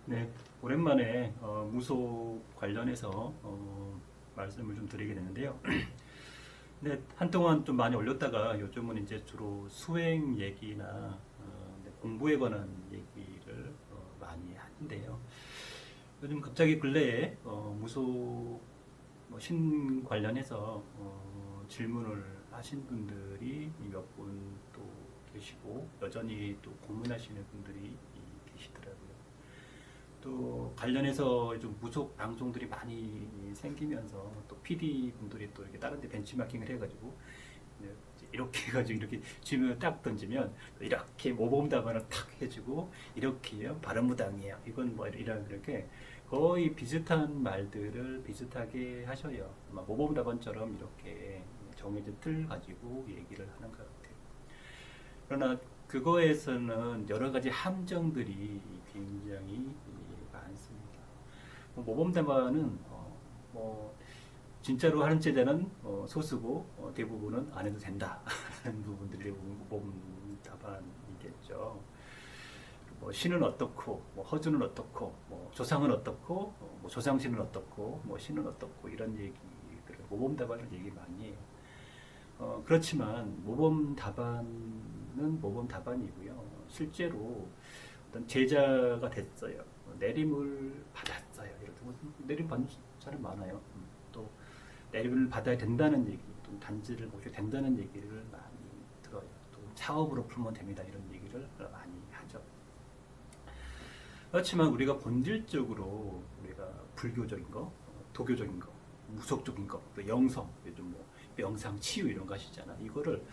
네, 오랜만에 무속 관련해서 말씀을 좀 드리게 되는데요. 네, 한동안 좀 많이 올렸다가 요즘은 이제 주로 수행 얘기나 네, 공부에 관한 얘기를 많이 하는데요. 요즘 갑자기 근래에 무속 뭐신 관련해서 질문을 하신 분들이 몇 분 또 계시고 여전히 또 고민하시는 분들이 계시더라고요. 또 관련해서 좀 무속 방송들이 많이 생기면서 또 PD 분들이 또 이렇게 다른 데 벤치마킹을 해가지고 이렇게 해가지고 이렇게 질문을 딱 던지면 이렇게 모범 답안을 탁 해주고 이렇게요 바른무당이에요 이건 뭐 이런 그렇게 거의 비슷한 말들을 비슷하게 하셔요. 아마 모범 답안처럼 이렇게 정해진 틀 가지고 얘기를 하는 것 같아요. 그러나 그거에서는 여러 가지 함정들이 굉장히 많습니다. 모범답안은 뭐 진짜로 하는 제자는 소수고 대부분은 안 해도 된다 하는 부분들이 모범답안이겠죠. 뭐 신은 어떻고, 뭐 허주는 어떻고, 뭐 조상은 어떻고, 뭐 조상신은 어떻고, 뭐 신은 어떻고 이런 얘기들을 모범답안을 얘기 많이 해요. 그렇지만 모범 답안은 모범 답안이고요. 실제로 어떤 제자가 됐어요. 내림을 받았어요. 예를 들어 내림 받는 사람 많아요. 또 내림을 받아야 된다는 얘기, 또 단지를 보셔야 된다는 얘기를 많이 들어요. 또 사업으로 풀면 됩니다. 이런 얘기를 많이 하죠. 그렇지만 우리가 본질적으로 우리가 불교적인 거, 도교적인 거, 무속적인 거, 또 영성, 요즘 뭐 명상 치유 이런 거 하시잖아. 이거를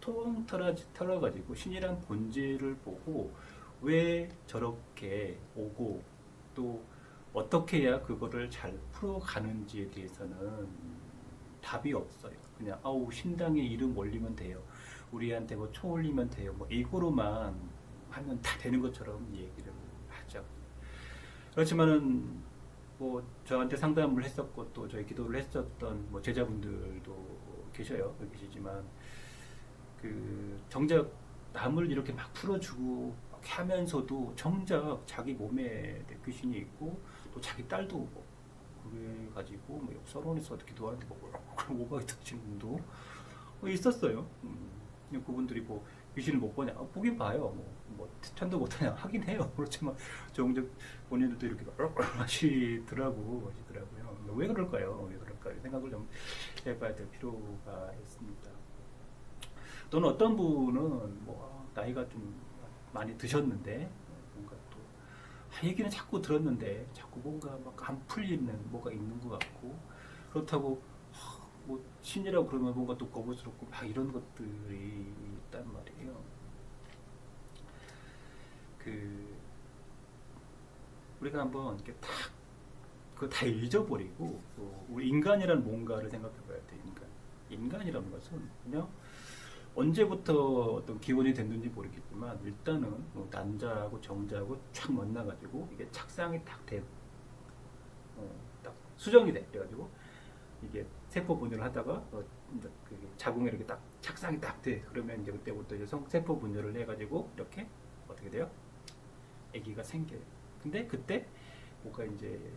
털어가지고 신이란 본질을 보고 왜 저렇게 오고 또 어떻게 해야 그거를 잘 풀어가는지에 대해서는 답이 없어요. 그냥 아우 신당에 이름 올리면 돼요. 우리한테 뭐 초 올리면 돼요. 뭐 이거로만 하면 다 되는 것처럼 얘기를 하죠. 그렇지만은 뭐 저한테 상담을 했었고 또 저희 기도를 했었던 뭐 제자분들도 계시지만 그 정작 남을 이렇게 막 풀어주고 하면서도 정작 자기 몸에 귀신이 있고 또 자기 딸도 뭐 그래 가지고 뭐 서론에서 기도하는데 뭐 오버하게 터지는 분도 있었어요. 그분들이 뭐 귀신을 못 보냐? 보긴 봐요. 뭐 천도 못하냐? 하긴 해요. 그렇지만 정작 본인들도 이렇게 하시더라고요. 왜 그럴까요? 왜 그럴까요? 생각을 좀 해봐야 될 필요가 있습니다. 또는 어떤 분은 뭐 나이가 좀 많이 드셨는데 뭔가 또 얘기는 자꾸 들었는데 자꾸 뭔가 막 안 풀리는 뭐가 있는 것 같고 그렇다고 뭐 신이라고 그러면 뭔가 또 거부스럽고 막 이런 것들이 있단 말이에요. 그 우리가 한번 이렇게 딱 그거 다 잊어버리고 우리 인간이란 뭔가를 생각해봐야 돼. 인간이라는 것은 그냥 언제부터 어떤 기원이 됐는지 모르겠지만 일단은 뭐 난자하고 정자하고 촥 만나가지고 이게 착상이 딱 수정이 돼. 그래가지고 이게 세포 분열을 하다가 이제 자궁에 이렇게 딱 착상이 딱 돼. 그러면 이제 그때부터 이제 세포 분열을 해가지고 이렇게 어떻게 돼요? 아기가 생겨요. 근데 그때 뭐가 이제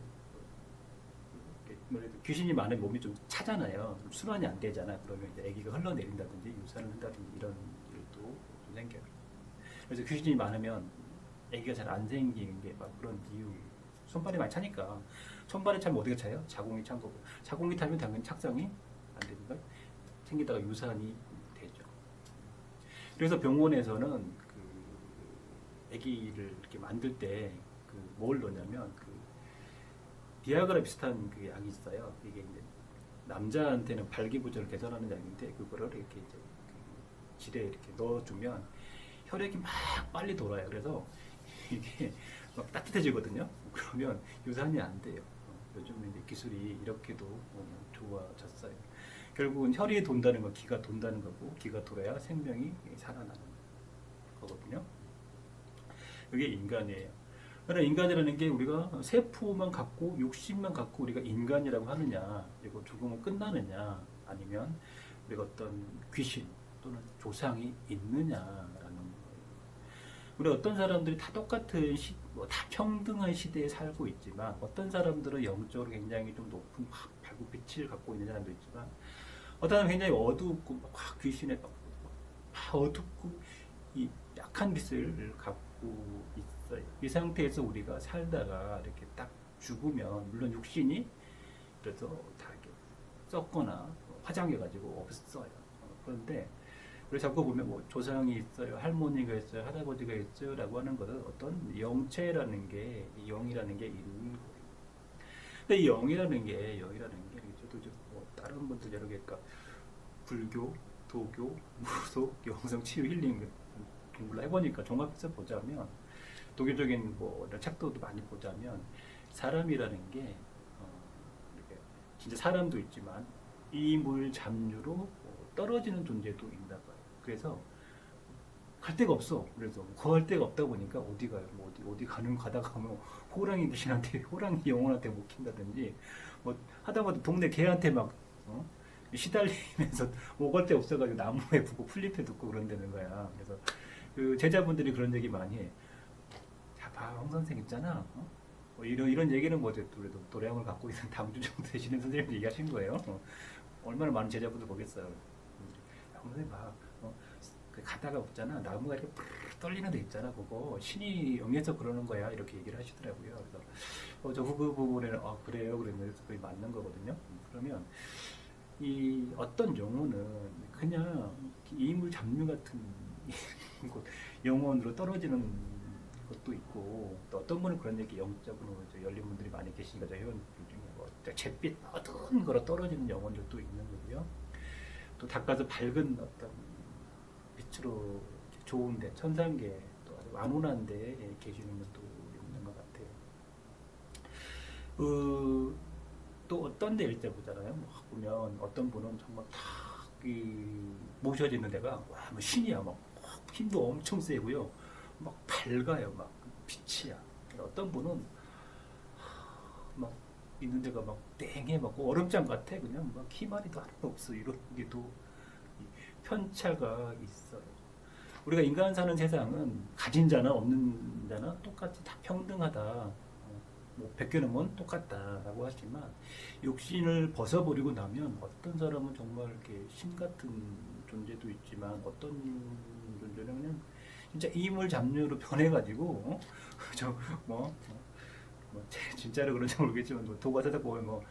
귀신이 많은 몸이 좀 차잖아요. 순환이 안 되잖아. 그러면 이제 아기가 흘러내린다든지 유산을 한다든지 이런 일도 좀 생겨요. 그래서 귀신이 많으면 아기가 잘 안 생기는 게 막 그런 이유. 손발이 많이 차니까 손발이 차면 어떻게 차요? 자궁이 찬 거고 자궁이 타면 당연히 착상이 안 되니까 생기다가 유산이 되죠. 그래서 병원에서는 아기를 이렇게 만들 때 뭘 넣냐면 비아그라 비슷한 그 약이 있어요. 이게 이제 남자한테는 발기부전을 개선하는 약인데 그거를 이렇게 이제 질에 이렇게 넣어주면 혈액이 막 빨리 돌아요. 그래서 이게 막 따뜻해지거든요. 그러면 유산이 안 돼요. 요즘 이제 기술이 이렇게도 좋아졌어요. 결국은 혈이 돈다는 건 기가 돈다는 거고 기가 돌아야 생명이 살아나는 거거든요. 그게 인간이에요. 그러나 인간이라는 게 우리가 세포만 갖고 욕심만 갖고 우리가 인간이라고 하느냐 그리고 죽으면 끝나느냐 아니면 우리가 어떤 귀신 또는 조상이 있느냐라는 거예요. 우리 어떤 사람들이 다 똑같은 다 평등한 시대에 살고 있지만 어떤 사람들은 영적으로 굉장히 좀 높은 밝은 빛을 갖고 있는 사람도 있지만 어떤 사람은 굉장히 어둡고 막 귀신에 막 어둡고 이 약한 빛을 갖고 있어요. 이 상태에서 우리가 살다가 이렇게 딱 죽으면 물론 육신이 그래서 다 이렇게 썩거나 화장해가지고 없어요. 그런데 우리 자꾸 보면 뭐 조상이 있어요, 할머니가 있어요, 할아버지가 있어요라고 하는 것은 어떤 영체라는 게, 영이라는 게 있는 거예요. 근데 이 영이라는 게 저도 뭐 다른 분들 여러 개니까 불교, 도교, 무속, 영성 치유 힐링 공부를 해보니까 종합해서 보자면 도교적인 뭐 이런 책도 많이 보자면 사람이라는 게 이렇게 진짜 사람도 있지만 이물 잡류로 떨어지는 존재도 있나 봐요. 그래서 갈 데가 없어. 그래서 구할 데가 없다 보니까 어디 가요? 뭐 어디 가다가 뭐 호랑이 귀신한테 호랑이 영혼한테 먹힌다든지 뭐 하다못해 동네 개한테 막 시달리면서 먹을 데 없어가지고 나무에 붙고 풀잎에 붙고 그런다는 거야. 그래서 그 제자분들이 그런 얘기 많이 해. 자, 봐, 황 선생 있잖아. 뭐 이런 얘기는 뭐 그래도 도량을 갖고 있는 당주 정도 되시는 선생님이 얘기하신 거예요. 얼마나 많은 제자분들 보겠어요. 야, 선생님 봐. 가다가 없잖아. 나무가 이렇게 떨리는 데 있잖아. 그거 신이 응해서 그러는 거야. 이렇게 얘기를 하시더라고요. 그래서 저 그 부분에는 그래요. 그랬는데 그게 맞는 거거든요. 그러면 이 어떤 영혼은 그냥 이물 잡류 같은 영혼으로 떨어지는 것도 있고 또 어떤 분은 그런 얘기 영적으로 열린 분들이 많이 계시니까 저 회원 중에 뭐 잿빛 어두운 거로 떨어지는 영혼들도 있는 거고요. 또 닦아서 밝은 어떤 빛으로 좋은데 천상계 또 아주 완운한데 계시는 분도 있는 것 같아요. 또 어떤 데일 때 보잖아요. 뭐 보면 어떤 분은 정말 탁 모셔지는 데가 와, 뭐 신이야. 막 힘도 엄청 세고요. 막 밝아요. 막 빛이야. 어떤 분은 막 있는 데가 막 땡해 막 얼음장 같아. 그냥 막 희마리도 하나도 없어. 이런 게도 편차가 있어요. 우리가 인간 사는 세상은 가진 자나 없는 자나 똑같이 다 평등하다. 뭐 벗겨놓으면 똑같다라고 하지만 육신을 벗어버리고 나면 어떤 사람은 정말 이렇게 신 같은 존재도 있지만 어떤 존재는 그냥 진짜 이물 잡류로 변해가지고 저뭐 진짜로 그런지 모르겠지만 뭐 도가사다 보면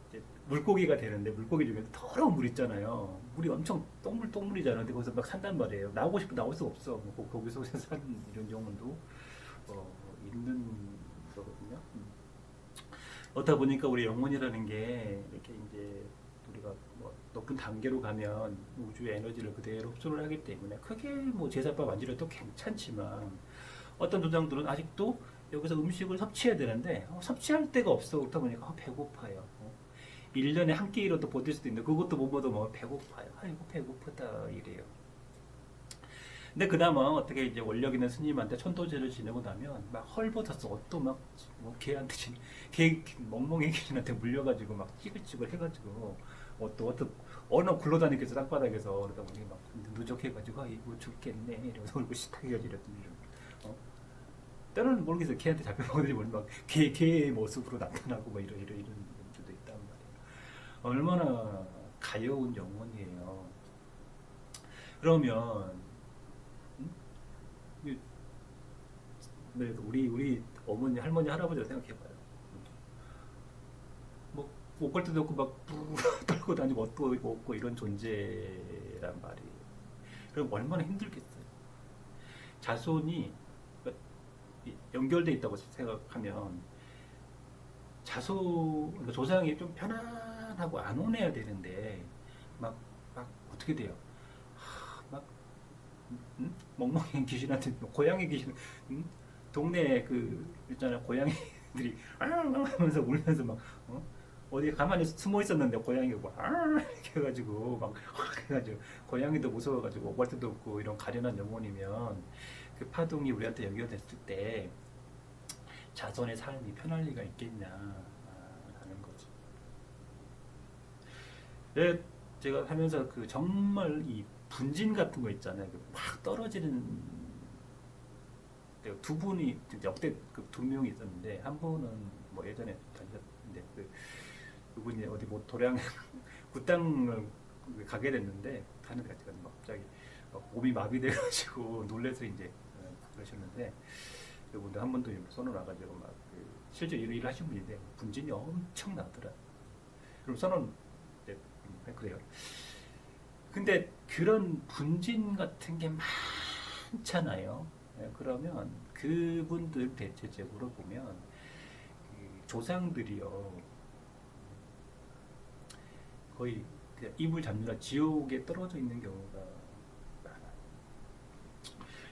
이제 물고기가 되는데 물고기 중에 더러운 물 있잖아요. 물이 엄청 똥물이잖아요. 근데 거기서 막 산단 말이에요. 나오고 싶어 나올 수가 없어. 뭐 거기서 사는 이런 경우도 있는 거거든요. 그렇다 보니까 우리 영혼이라는 게 이렇게 이제 우리가 뭐 높은 단계로 가면 우주의 에너지를 그대로 흡수를 하기 때문에 크게 뭐 제사밥 안 지려도 괜찮지만 어떤 조장들은 아직도 여기서 음식을 섭취해야 되는데 섭취할 데가 없어. 그렇다 보니까 배고파요. 1년에 한 끼라도 버틸 수도 있는데 그것도 못 먹어도 뭐 배고파요. 아이고 배고프다 이래요. 근데 그나마 어떻게 이제 원력 있는 스님한테 천도제를 지내고 나면 막 헐벗어서 옷도 막뭐 개한테 개 멍멍이 귀신한테 물려가지고 막 찌글찌글 해가지고 옷도 어느 굴러다니면서 땅바닥에서 그러다 보니 막 누적해가지고 이거 죽겠네 이러면서 얼굴 시탁해가지고 이랬더니 때로는 모르겠어요. 개한테 잡혀먹는지 모르는데 막 개의 모습으로 나타나고 막 이런 분들도 있단 말이에요. 얼마나 가여운 영혼이에요. 그러면 네, 우리 어머니, 할머니, 할아버지를 생각해봐요. 뭐, 옷갈 때도 없고, 막, 떨고 다니고, 옷도 없고, 이런 존재란 말이에요. 그럼 얼마나 힘들겠어요. 자손이 연결돼 있다고 생각하면, 그러니까 조상이 좀 편안하고 안온해야 되는데, 어떻게 돼요? 막, 멍멍이 귀신한테, 고양이 귀신, 동네 있잖아요. 고양이들이 하면서 울면서 막 어디 가만히 숨어 있었는데 고양이가 막 이렇게 해가지고 막 해가지고 고양이도 무서워가지고 오갈 데도 없고 이런 가련한 영혼이면 그 파동이 우리한테 연결됐을 때 자손의 삶이 편할 리가 있겠냐라는 거죠. 네, 제가 하면서 정말 이 분진 같은 거 있잖아요. 막 떨어지는 두 분이 역대 두 명이 있었는데 한 분은 뭐 예전에 다니셨는데 그분이 어디 뭐 도량 굿당을 가게 됐는데 가는 데 갑자기 몸이 마비돼가지고 놀래서 이제 그러셨는데 그분도 한 번도 선언 와가지고 실제 일을 하신 분인데 분진이 엄청 나더라. 그럼 선언 그래요. 근데 그런 분진 같은 게 많잖아요. 그러면 그분들 대체적으로 보면 그 조상들이요 거의 이불 잡느라 지옥에 떨어져 있는 경우가 많아요.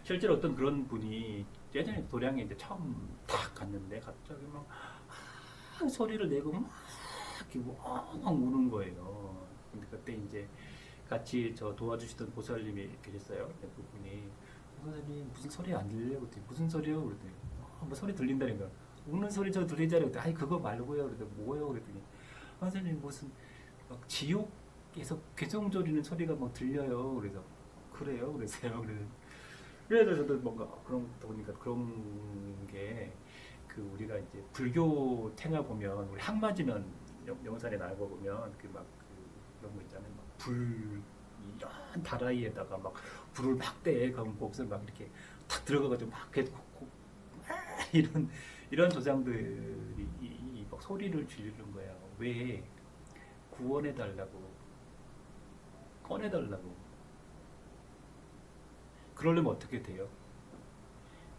실제로 어떤 그런 분이 예전에 도량에 이제 처음 딱 갔는데 갑자기 막 소리를 내고 막 이렇게 엉엉 우는 거예요. 근데 그때 이제 같이 저 도와주시던 보살님이 계셨어요. 근데 그분이 선생님 무슨 소리 안 들려요? 그랬더니 무슨 소리요? 그랬더니 뭐 소리 들린다니까. 우는 소리 저 들리잖아요. 그랬더니 아이 그거 말고요. 그랬더니 뭐요? 그랬더니 선생님 무슨 막 지옥에서 괴성조리는 소리가 막 들려요. 그래서 그래요? 그랬어요. 그래서 저도 뭔가 그런 거 보니까 그런 게 그 우리가 이제 불교 탱화 보면 우리 항 맞으면 영산에 나고 보면 그런 거 있잖아요. 막 불 이런 다라이에다가 막 불을 막 대. 그럼 거기서 막 이렇게 탁 들어가가지고 막 계속 이런 조상들이 막 소리를 지르는 거야. 왜 구원해 달라고 꺼내 달라고. 그러려면 어떻게 돼요?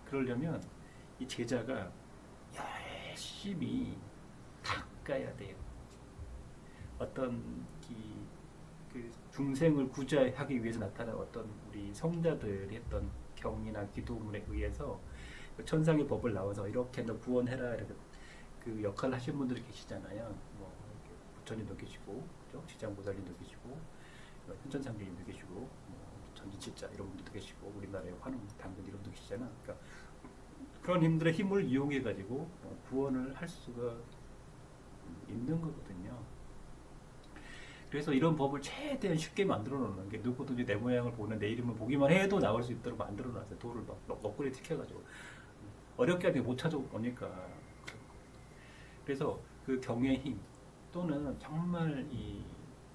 그러려면 이 제자가 열심히 닦아야 돼요. 어떤 그 중생을 구제하기 위해서 나타난 어떤 우리 성자들이 했던 경이나 기도문에 의해서 그 천상의 법을 나와서 이렇게 너 구원해라 이렇게 그 역할을 하신 분들이 계시잖아요. 뭐 부처님도 계시고, 그렇죠? 지장보살님도 계시고, 현천상계님도 계시고, 뭐 전지칠자 이런 분들도 계시고, 우리나라의 환웅 당근 이런 분도 계시잖아. 그러니까 그런 힘들의 힘을 이용해 가지고 구원을 할 수가 있는 거거든요. 그래서 이런 법을 최대한 쉽게 만들어 놓는 게 누구든지 내 모양을 보는 내 이름을 보기만 해도 나올 수 있도록 만들어 놨어요. 도를 막 너구리 튀겨가지고 어렵게 하게 못 찾아오니까. 그래서 그 경의 힘 또는 정말 이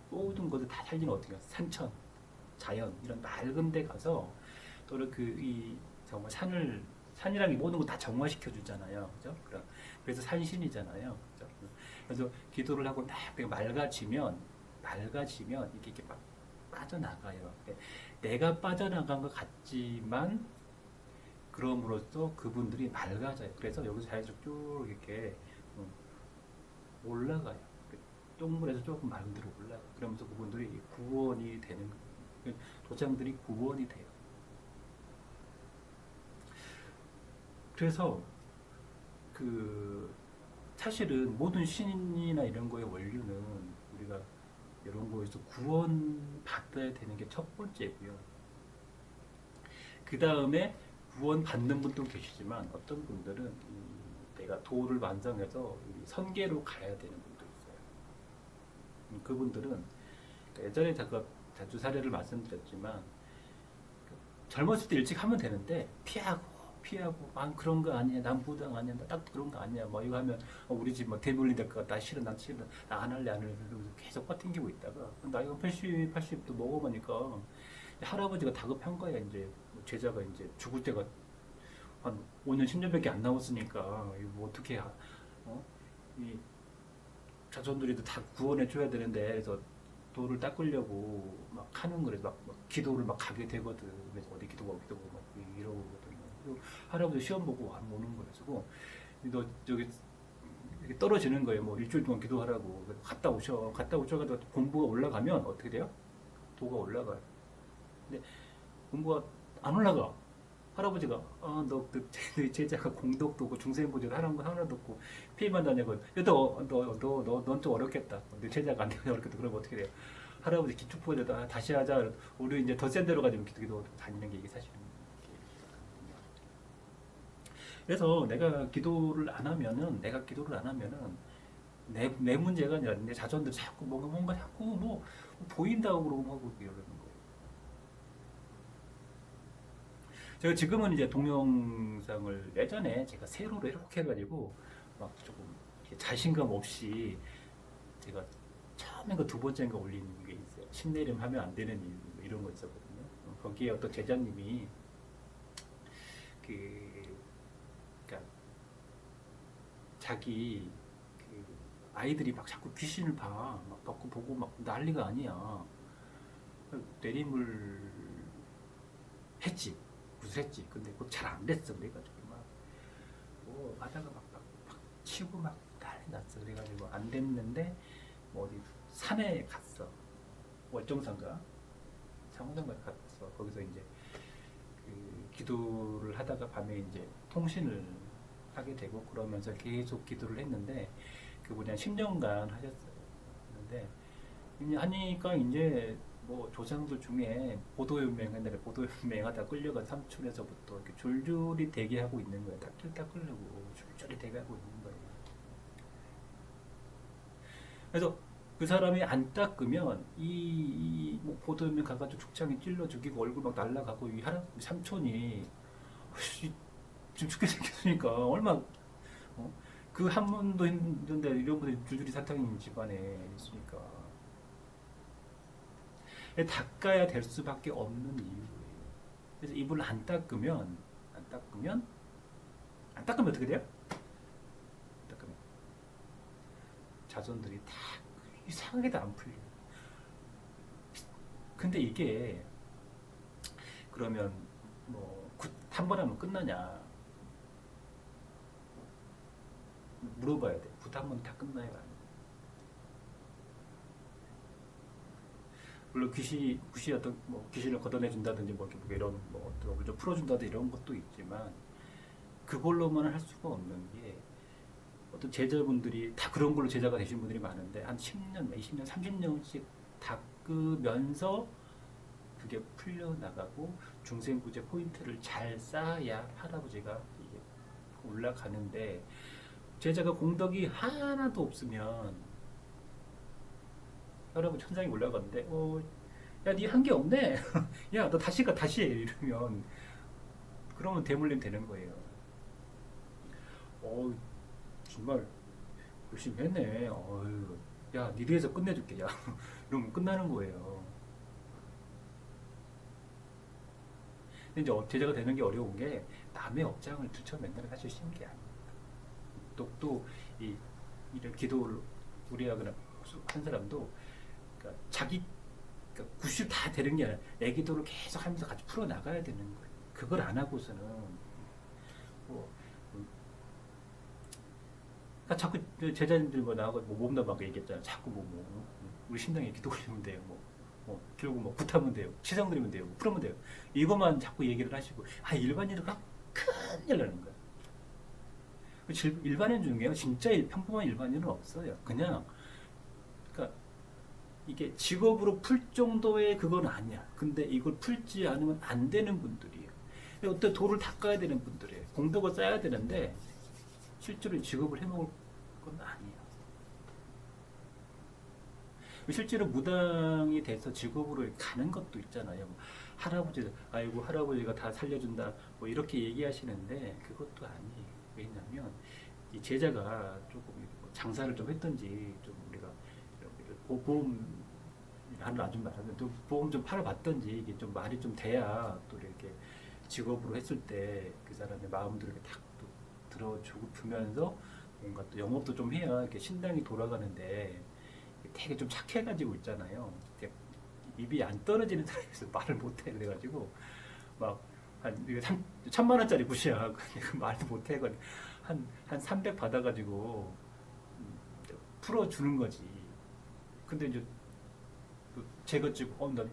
모든 것을 다 살리는 어떻게 산천, 자연 이런 맑은 데 가서 또는 이 정말 산이랑 이 모든 거 다 정화시켜 주잖아요. 그죠? 그래서 산신이잖아요. 그죠? 그래서 기도를 하고 딱 맑아지면 이게 막 빠져나가요. 내가 빠져나간 것 같지만 그럼으로써 그분들이 맑아져요. 그래서 여기서 자연스럽게 쭉 이렇게 올라가요. 똥물에서 조금 맑은 데로 올라가요. 그러면서 그분들이 구원이 되는 거예요. 도장들이 구원이 돼요. 그래서 사실은 모든 신이나 이런 거의 원류는 우리가 이런 거에서 구원받아야 되는 게 첫 번째고요. 그 다음에 구원받는 분도 계시지만 어떤 분들은 내가 도를 완성해서 선계로 가야 되는 분도 있어요. 그분들은 예전에 자주 사례를 말씀드렸지만 젊었을 때 일찍 하면 되는데 피하고 그런 거 아니야, 난 부당 아니야, 나 딱 그런 거 아니야, 뭐 이거 하면 우리 집 뭐 대물림 될 것 같다, 난 싫어, 나 안 할래 이러면서 계속 버팅기고 있다가 나이가 80, 80도 먹어보니까 할아버지가 다급한 거야. 이제 제자가 이제 죽을 때가 한 5년 10년밖에 안 남았으니까 이거 뭐 어떻게 이 자손들이도 다 구원해 줘야 되는데 그래서 도를 닦으려고 막 하는 거래. 막 기도를 막 가게 되거든. 그래서 어디 기도가 막 이러거든요. 할아버지 시험 보고 안 오는 거예요. 너 저기 이렇게 떨어지는 거예요. 뭐 일주일 동안 기도하라고. 갔다 오셔가지고 공부가 올라가면 어떻게 돼요? 도가 올라가요. 근데 공부가 안 올라가. 할아버지가 너희 제자가 공덕도고 중생보조를 하는 거 하나도 없고 피해만 다니고 넌 좀 어렵겠다. 내 제자가 안 되면 어렵겠다. 그러면 어떻게 돼요? 할아버지 기축포에다 다시 하자. 우리 이제 더 센 데로 가지고 기도 다니는 게 이게 사실은. 그래서 내가 기도를 안 하면은 내 문제가 아니라 내 자손들 자꾸 뭔가 자꾸 뭐 보인다고 그러고 하고 이러는 거예요. 제가 지금은 이제 동영상을 예전에 제가 세로로 이렇게 해가지고 막 조금 이렇게 자신감 없이 제가 처음인가 두 번째인가 올린 게 있어요. 신내림 하면 안 되는 이유 뭐 이런 거 있었거든요. 거기에 어떤 제자님이 그 그러니까 자기 그 아이들이 막 자꾸 귀신을 봐, 막 받고 보고 막 난리가 아니야. 내림을 했지, 구슬했지. 근데 그거 잘 안 됐어. 그래가지고 막뭐 하다가 막 치고 막 난리 났어. 그래가지고 안 됐는데 뭐 어디 산에 갔어. 월정산가 장호장가 갔어. 거기서 이제 그 기도를 하다가 밤에 이제 통신을 하게 되고 그러면서 계속 기도를 했는데 그분이 한 10년간 하셨어요. 근데 이제 하니까 이제 뭐 조상들 중에 보도연맹 옛날에 보도연맹 하다 끌려간 삼촌에서부터 이렇게 줄줄이 대기하고 있는 거예요. 딱 끌려고 줄줄이 대기하고 있는 거예요. 그래서 그 사람이 안 닦으면 뭐 보도연맹 가가지고 죽창에 찔러 죽이고 얼굴 막 날라가고 이 삼촌이 지금 죽게 생겼으니까 얼마 그 한 분도 힘든데 이런 분들이 줄줄이 사탕인 집안에 있으니까 닦아야 될 수밖에 없는 이유예요. 그래서 이불을 안 닦으면 어떻게 돼요? 안 닦으면 자손들이 다 이상하게도 안 풀려요. 근데 이게 그러면 뭐 한 번 하면 끝나냐 물어봐야 돼. 굿 한 번 다 끝나요? 물론 귀신이 어떤 뭐 귀신을 걷어내 준다든지 뭐 이런 뭐 어떤 좀 풀어준다든지 이런 것도 있지만 그걸로만 할 수가 없는 게 어떤 제자분들이 다 그런 걸로 제자가 되신 분들이 많은데 한 10년, 20년, 30년씩 닦으면서 그게 풀려나가고 중생구제 포인트를 잘 쌓아야 할아버지가 이게 올라가는데 제자가 공덕이 하나도 없으면 할아버지 천장에 올라갔는데 야, 니 한 게 없네. 야, 너 다시 가, 다시 해. 이러면 그러면 대물림 되는 거예요. 정말 열심히 했네. 야, 니네에서 끝내줄게. 야, 이러면 끝나는 거예요. 근데 이제 제자가 되는 게 어려운 게 남의 업장을 들춰맨다는 사실 쉬운 게 아니에요. 이런 기도를 우리 하거나 한 사람도 그러니까 자기 그러니까 구실 다 되는 게 아니라 내 기도를 계속 하면서 같이 풀어 나가야 되는 거예요. 그걸 안 하고서는 뭐 그러니까 자꾸 제자님들 뭐 나하고 뭐 몸담하고 얘기했잖아요. 자꾸 우리 신당에 기도 올리면 돼요. 결국 뭐 굿하면 돼요. 치상 드리면 돼요. 뭐 풀으면 돼요. 이것만 자꾸 얘기를 하시고 일반인은 큰일 나는 거야. 일반인 중에 진짜 평범한 일반인은 없어요. 그냥 그러니까 이게 직업으로 풀 정도의 그건 아니야. 근데 이걸 풀지 않으면 안 되는 분들이에요. 어떤 도를 닦아야 되는 분들이에요. 공덕을 쌓아야 되는데 실제로 직업을 해먹을 건 아니에요. 실제로 무당이 돼서 직업으로 가는 것도 있잖아요. 할아버지가 다 살려준다. 뭐 이렇게 얘기하시는데 그것도 아니에요. 왜냐하면 이 제자가 조금 장사를 좀 했든지 좀 우리가 보험 하는 아줌마라면 또 보험 좀 팔아봤든지 이게 좀 말이 좀 돼야 또 이렇게 직업으로 했을 때 그 사람의 마음도 이렇게 탁 들어주고 주면서 뭔가 또 영업도 좀 해야 이렇게 신당이 돌아가는데 되게 좀 착해가지고 있잖아요. 입이 안 떨어지는 사람에서 말을 못해 그래가지고 막한 1,000만 원짜리 굿이야. 그 말도 못해 한 300 받아가지고 풀어주는 거지. 근데 이제 제가 지금 나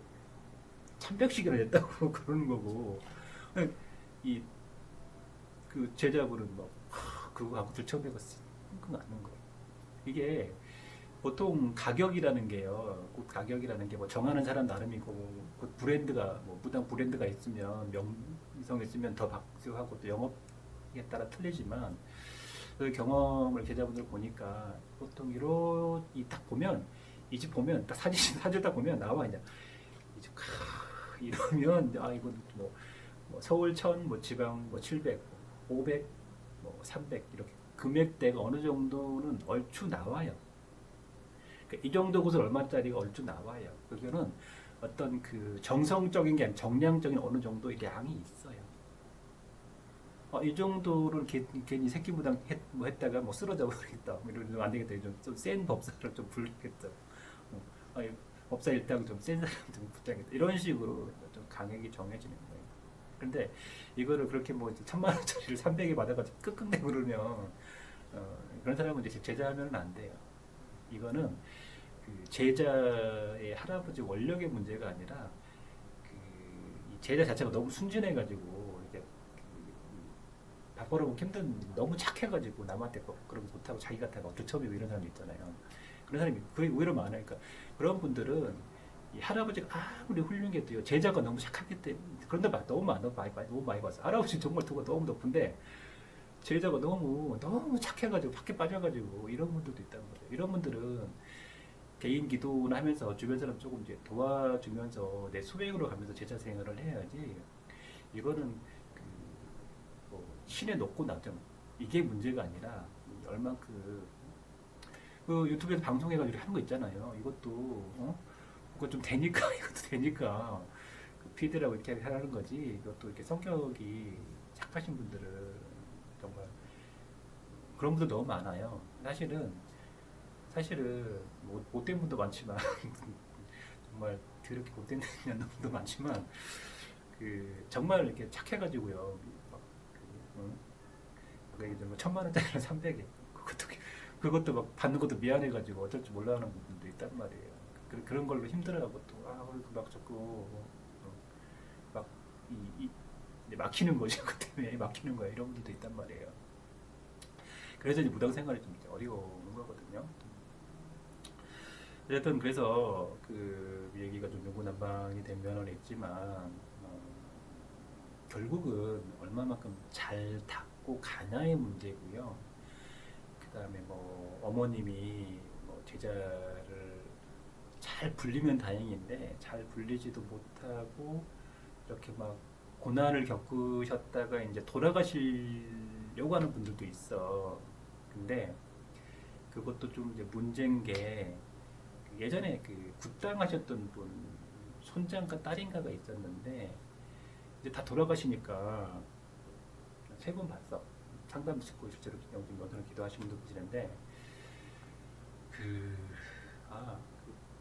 1,100씩이나 냈다고 그러는 거고 그 제자분은 그거 갖고 들쳐내고 흥분하는 거예요. 이게 보통 가격이라는 게요. 곧 가격이라는 게 뭐 정하는 사람 나름이고 곧 브랜드가 무당 브랜드가 있으면 명성 있으면 더 박수하고 또 영업에 따라 틀리지만 그 경험을 제자분들 보니까 보통 딱 보면 이 집 보면 딱 사진 딱 보면 나와 이제 이러면 이건 뭐 서울 1000, 뭐 지방 뭐 700, 500, 뭐 300 이렇게 금액대가 어느 정도는 얼추 나와요. 그러니까 이 정도 곳은 얼마짜리가 얼추 나와요. 그거는 어떤 그 정성적인 게 아니라 정량적인 어느 정도의 양이 있어요. 이 정도를 괜히 새끼무당 뭐 했다가 뭐 쓰러져 버리겠다. 뭐 이러면 안 되겠다. 좀 센 법사를 좀 불겠다. 아니, 법사 일당 좀 센 사람 좀 붙여야겠다. 이런 식으로 좀 강하게 정해지는 거예요. 근데 이거를 그렇게 뭐 1000만 원짜리를 300에 받아가지고 끙끙대고 그러면 그런 사람은 이제 제자하면 안 돼요. 이거는 그 제자의 할아버지 원력의 문제가 아니라 이 제자 자체가 너무 순진해가지고 이렇게 바꿔놓고 힘든 너무 착해가지고 남한테 그런 거 못하고 자기 같아가 어쩌면 이런 사람 있잖아요. 그런 사람이 거의 의외로 많아요. 그러니까 그런 분들은 이 할아버지가 아무리 훌륭해도요 제자가 너무 착하기 때문에 그런데 너무 너무 많이 봤어. 할아버지 정말 도가 너무 높은데 제자가 너무 착해가지고 밖에 빠져가지고 이런 분들도 있다는 거죠. 이런 분들은 개인 기도나 하면서 주변 사람 조금 이제 도와주면서 내 수행으로 가면서 제자 생활을 해야지. 이거는 뭐 신에 높고 낮음 이게 문제가 아니라 얼만큼 그 유튜브에서 방송해가지고 하는 거 있잖아요. 이것도 그거 좀 되니까 이것도 되니까 그 피드라고 이렇게 하라는 거지. 이것도 이렇게 성격이 착하신 분들은 정말 그런 분들 너무 많아요. 사실은 뭐 못된 분도 많지만 정말 그렇게 못된 놈도 많지만 그 정말 이렇게 착해가지고요. 막 그, 뭐 1000만 원짜리는 300에 그것도 막 받는 것도 미안해가지고 어쩔 줄 몰라 하는 분들도 있단 말이에요. 그런 걸로 힘들어하고 또 막 자꾸 막 막히는 거죠. 그 때문에 막히는 거야. 이런 분들도 있단 말이에요. 그래서 이제 무당 생활이 좀 어려운 거거든요. 어쨌든 그래서 그 얘기가 좀 유구난방이 된 면은 있지만 결국은 얼마만큼 잘 닦고 가냐의 문제고요. 그 다음에 뭐 어머님이 뭐 제자를 잘 불리면 다행인데 잘 불리지도 못하고 이렇게 막 고난을 겪으셨다가 이제 돌아가시려고 하는 분들도 있어. 근데 그것도 좀 이제 문제인 게 예전에 그 굿당하셨던 분 손자인가 딸인가가 있었는데 이제 다 돌아가시니까 세 분 봤어. 상담 듣고 실제로 영진 면허를 기도하신 분도 계시는데 그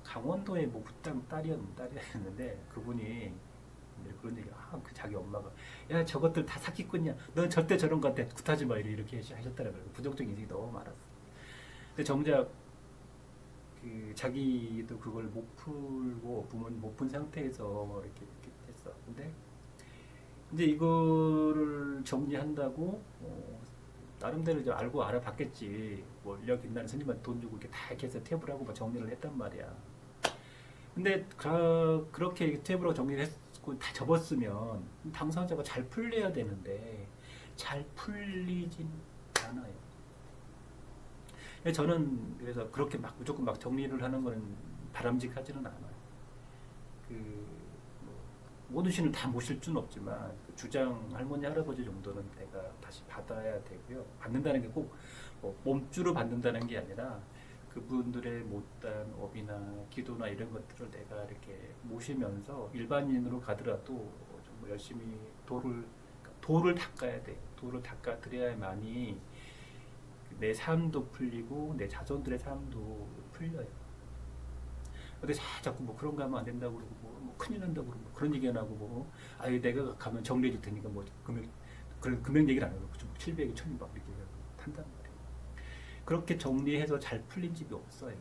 강원도의 뭐 굿당 딸이었는데 그분이 그런 얘기 그 자기 엄마가 야 저것들 다 사기꾼이야. 넌 절대 저런 거 같아. 굿하지 마 이렇게 하셨더라고요. 부정적인 인식이 너무 많았어. 근데 정작 그 자기도 그걸 못 풀고 못 푼 상태에서 이렇게 했어. 근데 이제 이거를 정리한다고 나름대로 이제 알고 알아봤겠지. 뭐 인력 있나는 스님한테 돈 주고 이렇게 다 이렇게 해서 탭을 하고 막 정리를 했단 말이야. 근데 그렇게 탭으로 정리를 했고 다 접었으면 당사자가 잘 풀려야 되는데 잘 풀리진 않아요. 저는 그래서 그렇게 막 무조건 막 정리를 하는 거는 바람직하지는 않아요. 모든 신을 다 모실 수는 없지만 그 주장 할머니 할아버지 정도는 내가 다시 받아야 되고요. 받는다는 게 꼭 몸주로 받는다는 게 아니라 그분들의 못한 업이나 기도나 이런 것들을 내가 이렇게 모시면서 일반인으로 가더라도 좀 열심히 도를 닦아야 돼. 도를 닦아 드려야만이 내 삶도 풀리고 내 자손들의 삶도 풀려요. 근데 자꾸 뭐 그런 거 하면 안 된다고 그러고 뭐 큰일 난다고 그러고 뭐 그런 얘기 안 하고 뭐 내가 가면 정리해 줄 테니까 뭐 그런 금액 얘기를 안 하고 700이 1000이 막 이렇게 한단 말이에요. 그렇게 정리해서 잘 풀린 집이 없어요.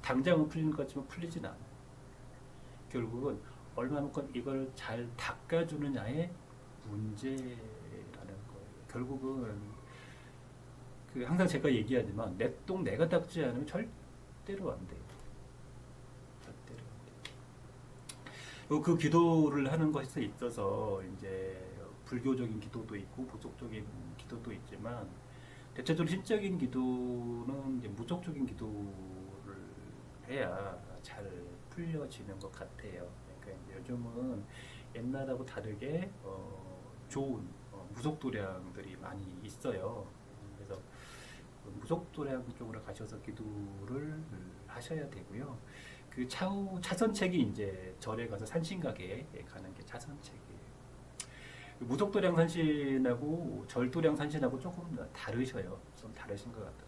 당장은 풀리는 것 같지만 풀리진 않아요. 결국은 얼마만큼 이걸 잘 닦아주느냐의 문제라는 거예요. 결국은 항상 제가 얘기하지만 내 똥 내가 닦지 않으면 절대로 안 돼요. 그 기도를 하는 것에 있어서 이제 불교적인 기도도 있고 보속적인 기도도 있지만 대체적으로 신적인 기도는 이제 무속적인 기도를 해야 잘 풀려지는 것 같아요. 그러니까 요즘은 옛날하고 다르게 좋은 무속도량들이 많이 있어요. 그래서 그 무속도량 쪽으로 가셔서 기도를 하셔야 되고요. 그 차후 차선책이 이제 절에 가서 산신각에 가는 게 차선책이에요. 그 무속도량 산신하고 절도량 산신하고 조금 다르셔요. 좀 다르신 것 같아요.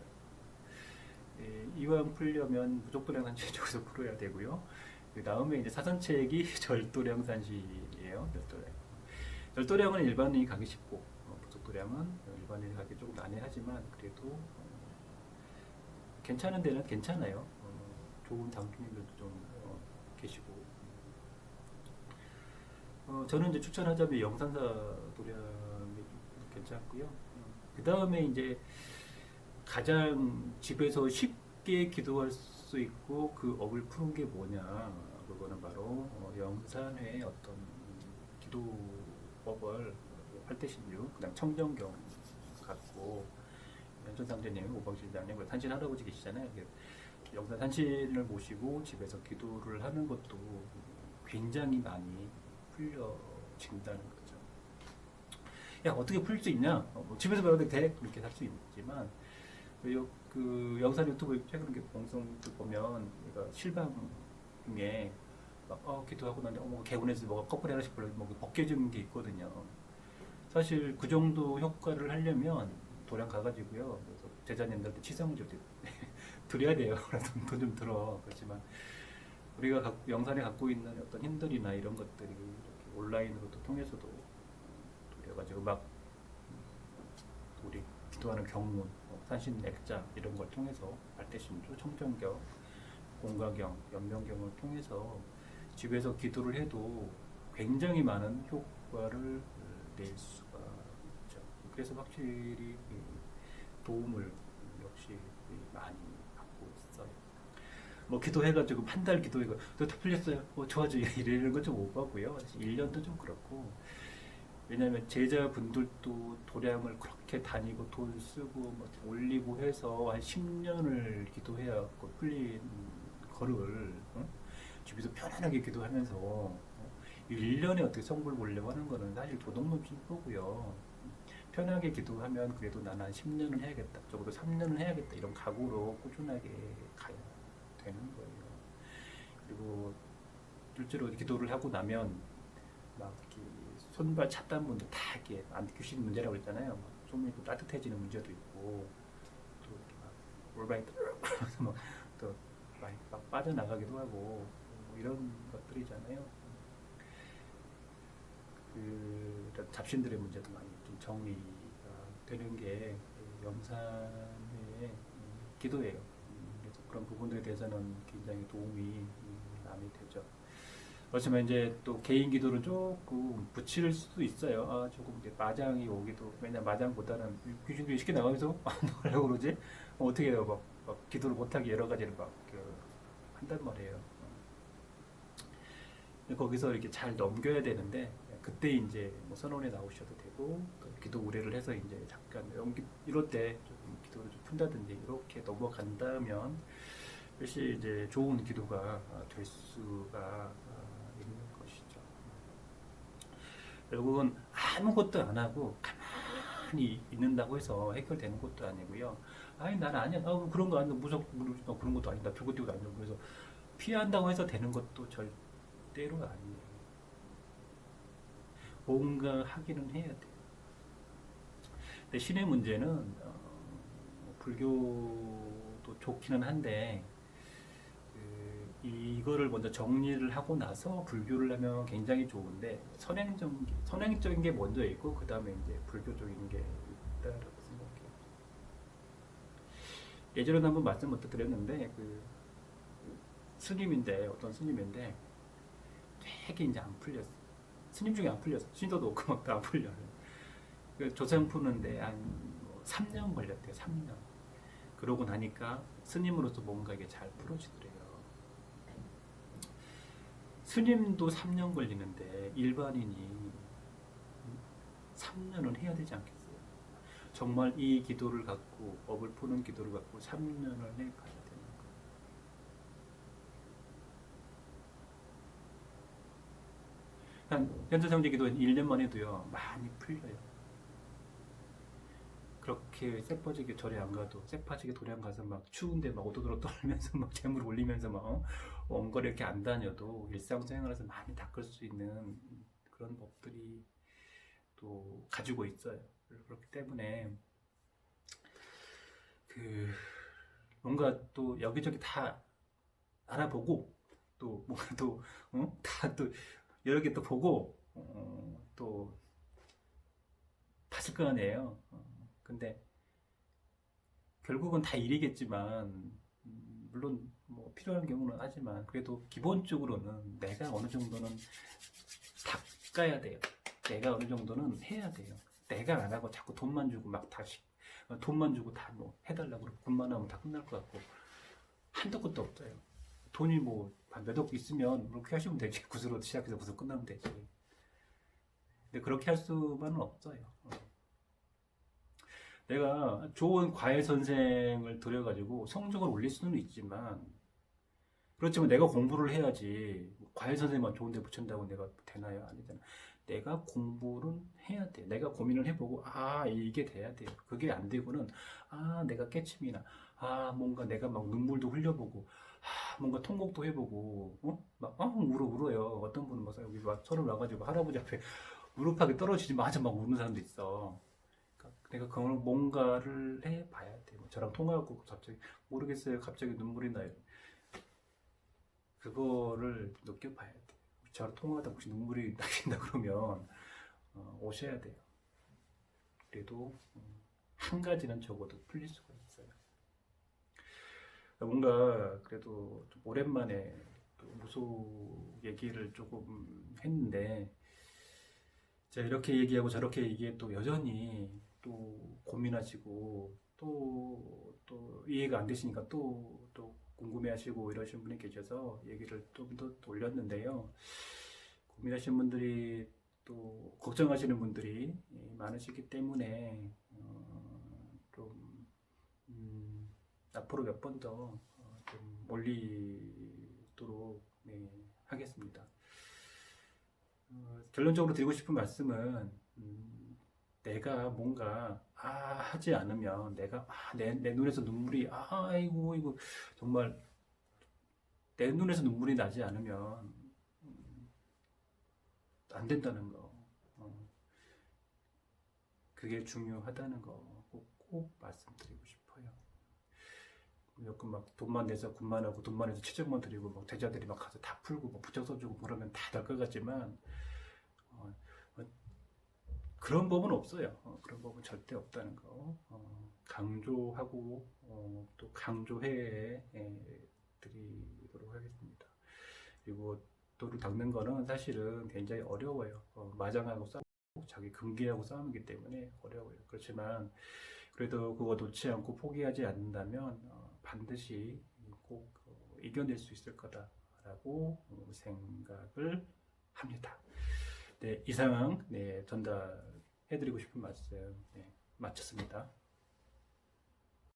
예, 이왕 풀려면 무속도량 산신 쪽에서 풀어야 되고요. 그 다음에 이제 사선책이 절도량 산신이에요. 절도량은 일반인이 가기 쉽고 무속도량은 일반인이 가기 조금 난해하지만 그래도 괜찮은 데는 괜찮아요. 좋은 장로님들도 좀 계시고 저는 이제 추천하자면 영산사 도량이 괜찮고요. 그 다음에 이제 가장 집에서 쉽게 기도할 수 있고 그 업을 푸는 게 뭐냐, 그거는 바로 영산회의 어떤 기도법을 8대 16, 그 다음 청정경 갖고 연천상제님, 오방실장님, 산신 할아버지 계시잖아요. 영산 산신을 모시고 집에서 기도를 하는 것도 굉장히 많이 풀려진다는 거죠. 야, 어떻게 풀 수 있냐? 뭐 집에서 배워도 돼. 그렇게 할 수 있지만 그 영산 유튜브 최근 방송 보면 실방에 막 기도하고 나는데 개운해서 뭐가 커플 하나씩 불러 뭐 벗겨지는 게 있거든요. 사실 그 정도 효과를 하려면 도량 가가지고요. 그래서 제자님들한테 치성을 좀 드려야 돼요. 돈 좀 들어. 그렇지만 우리가 영산에 갖고 있는 어떤 힘들이나 이런 것들이 이렇게 온라인으로도 통해서도 드려가지고 막 우리 기도하는 경문, 산신 액자 이런 걸 통해서 발대신주, 청정경, 공가경, 연명경을 통해서 집에서 기도를 해도 굉장히 많은 효과를 낼 수가 있죠. 그래서 확실히 도움을 역시 많이 받고 있어요. 뭐 기도해가지고 한 달 기도해가 다 풀렸어요. 좋아져 이러는 건 좀 오버고요. 1년도 좀 그렇고. 왜냐하면 제자분들도 도량을 그렇게 다니고 돈 쓰고 뭐 올리고 해서 한 10년을 기도해야 풀린 거를 집에서 편안하게 기도하면서 1년에 어떻게 성불 보려고 하는 거는 사실 도둑놈 거고요. 편하게 기도하면 그래도 나는 한 10년은 해야겠다. 적어도 3년은 해야겠다. 이런 각오로 꾸준하게 가야 되는 거예요. 그리고 실제로 기도를 하고 나면 막 이렇게 손발 찼다는 분들 다 이렇게 안티큐신 문제라고 했잖아요. 좀 있고 따뜻해지는 문제도 있고 또 이렇게 막 올바이 그래서 또 막 빠져나가기도 하고 뭐 이런 것들이잖아요. 그 잡신들의 문제도 많이 좀 정리가 되는 게 영산의 기도예요. 그래서 그런 부분들에 대해서는 굉장히 도움이 많이 되죠. 그렇지만 이제 또 개인 기도를 조금 붙일 수도 있어요. 조금 이제 마장이 오기도, 왜냐 마장보다는 귀신들이 쉽게 나가면서 뭐라고 그러지? 어떻게 해요? 막 기도를 못하게 여러 가지를 한단 말이에요. 거기서 이렇게 잘 넘겨야 되는데 그때 이제 뭐 선원에 나오셔도 되고 기도 의뢰를 해서 이제 잠깐 이럴 때 좀 기도를 좀 푼다든지 이렇게 넘어간다면 역시 이제 좋은 기도가 될 수가 있는 것이죠. 결국은 아무것도 안 하고 가만히 있는다고 해서 해결되는 것도 아니고요. 아니 난 아니야. 그런 거 아니야. 그런 것도 아니다. 불꽃 띄우도 아니고 그래서 피한다고 해서 되는 것도 절대로 아니에요. 뭔가 하기는 해야 돼요. 근데 신의 문제는 불교도 좋기는 한데 이거를 먼저 정리를 하고 나서 불교를 하면 굉장히 좋은데 선행적인 게 먼저 있고 그 다음에 이제 불교적인 게 있다라고 생각해요. 예전에 한번 말씀 못 드렸는데 스님인데 어떤 스님인데 되게 이제 안 풀렸어. 스님 중에 안 풀렸어. 신도도 없고 막 다 안 풀려. 조상 푸는데 한 3년 걸렸대요. 3년. 그러고 나니까 스님으로서 뭔가 이게 잘 풀어지더래요. 스님도 3년 걸리는데 일반인이 3년은 해야 되지 않겠어요? 정말 이 기도를 갖고 업을 푸는 기도를 갖고 3년을 해가야 되는 거예요. 한 현자성제기도 1년만 해도요 많이 풀려요. 그렇게 쎄빠지게 절에 안 가도 쎄빠지게 도량 가서 막 추운데 막 오도독 떨면서 막 재물 올리면서 막 원거리 이렇게 안 다녀도 일상생활에서 많이 닦을 수 있는 그런 법들이 또 가지고 있어요. 그렇기 때문에 그 뭔가 또 여기저기 다 알아보고 또 뭔가 또 다 또 여러 개 또 보고 또 봤을 거 아니에요. 근데 결국은 다 일이겠지만 물론 뭐 필요한 경우는 하지만 그래도 기본적으로는 내가 어느 정도는 닦아야 돼요. 내가 어느 정도는 해야 돼요. 내가 안 하고 자꾸 돈만 주고 막 다시 돈만 주고 다 뭐 해달라고 그러고 돈만 하면 다 끝날 것 같고 한도 끝도 없어요. 돈이 뭐 몇 억 있으면 그렇게 하시면 되지. 구슬로 시작해서 구슬 끝나면 되지. 근데 그렇게 할 수만은 없어요. 내가 좋은 과외 선생을 들여가지고 성적을 올릴 수는 있지만 그렇지만 내가 공부를 해야지 과외 선생님만 좋은 데 붙인다고 내가 되나요? 아니잖아. 내가 공부를 해야 돼. 내가 고민을 해보고 아 이게 돼야 돼요. 그게 안 되고는 아 내가 깨침이나 아 뭔가 내가 막 눈물도 흘려보고 아 뭔가 통곡도 해보고 울어요. 어떤 분은 막 여기 막 서울 와가지고 할아버지 앞에 무릎하게 떨어지지마자 막 우는 사람도 있어. 그러니까 내가 그걸 뭔가를 해봐야 돼. 뭐 저랑 통화하고 갑자기 모르겠어요. 갑자기 눈물이 나요. 그거를 느껴봐야 돼. 저랑 통화하다 혹시 눈물이 나신다 그러면 오셔야 돼요. 그래도 한 가지는 적어도 풀릴 수가 있어요. 뭔가 그래도 좀 오랜만에 또 무속 얘기를 조금 했는데 제가 이렇게 얘기하고 저렇게 얘기해 또 여전히 또 고민하시고 또 이해가 안 되시니까 또 궁금해하시고 이러신 분이 계셔서 얘기를 좀 더 올렸는데요. 고민하시는 분들이 또 걱정하시는 분들이 많으시기 때문에 좀 앞으로 몇 번 더 좀 올리도록 하겠습니다. 결론적으로 드리고 싶은 말씀은 내가 뭔가 하지 않으면 내가 내 눈에서 눈물이 아이고 이거 정말 내 눈에서 눈물이 나지 않으면 안 된다는 거 그게 중요하다는 거 꼭 말씀드리고 싶어요. 무조건 막 돈만 내서 군만하고 돈만 내서 최저만 드리고 막 대자들이 막 가서 다 풀고 막 부적 써주고 그러면 다 될 것 같지만 그런 법은 없어요. 그런 법은 절대 없다는 거 강조하고 또 강조해 드리도록 하겠습니다. 그리고 도를 닦는 거는 사실은 굉장히 어려워요. 마장하고 싸우고 자기 금기하고 싸우기 때문에 어려워요. 그렇지만 그래도 그거 놓지 않고 포기하지 않는다면 반드시 꼭 이겨낼 수 있을 거다라고 생각을 합니다. 네, 이상 전달해드리고 싶은 말씀 마쳤습니다.